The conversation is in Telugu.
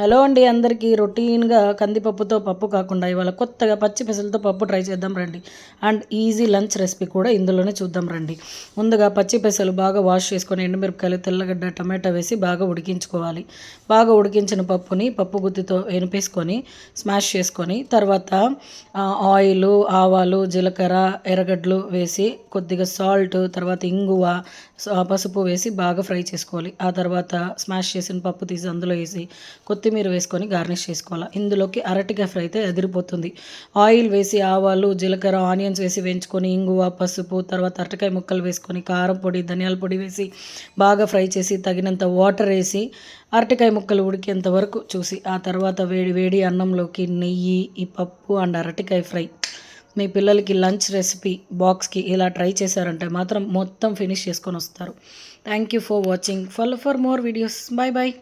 హలో అండి, అందరికీ రొటీన్గా కందిపప్పుతో పప్పు కాకుండా ఇవాళ కొత్తగా పచ్చి పెసలతో పప్పు ట్రై చేద్దాం రండి. అండ్ ఈజీ లంచ్ రెసిపీ కూడా ఇందులోనే చూద్దాం రండి. ముందుగా పచ్చి పెసలు బాగా వాష్ చేసుకొని ఎండుమిరపకాయలు, తెల్లగడ్డ, టమాటా వేసి బాగా ఉడికించుకోవాలి. బాగా ఉడికించిన పప్పుని పప్పు గుత్తితో ఎనిపేసుకొని స్మాష్ చేసుకొని తర్వాత ఆయిల్, ఆవాలు, జీలకర్ర, ఎర్రగడ్డలు వేసి కొద్దిగా సాల్ట్, తర్వాత ఇంగువ, పసుపు వేసి బాగా ఫ్రై చేసుకోవాలి. ఆ తర్వాత స్మాష్ చేసిన పప్పు తీసి అందులో వేసి కొత్తిమీర వేసుకొని గార్నిష్ చేసుకోవాలి. ఇందులోకి అరటికాయ ఫ్రై అయితే అదిరిపోతుంది. ఆయిల్ వేసి ఆవాలు, జీలకర్ర, ఆనియన్స్ వేసి వేయించుకొని ఇంగువ, పసుపు, తర్వాత అరటికాయ ముక్కలు వేసుకొని కారం పొడి, ధనియాల పొడి వేసి బాగా ఫ్రై చేసి తగినంత వాటర్ వేసి అరటికాయ ముక్కలు ఉడికేంత వరకు చూసి ఆ తర్వాత వేడి వేడి అన్నంలోకి నెయ్యి, ఈ పప్పు అండ్ అరటికాయ ఫ్రై మీ పిల్లలకి లంచ్ రెసిపీ బాక్స్కి ఇలా ట్రై చేశారంటే మాత్రం మొత్తం ఫినిష్ చేసుకొని వస్తారు. Thank you for watching. For more videos. Bye bye.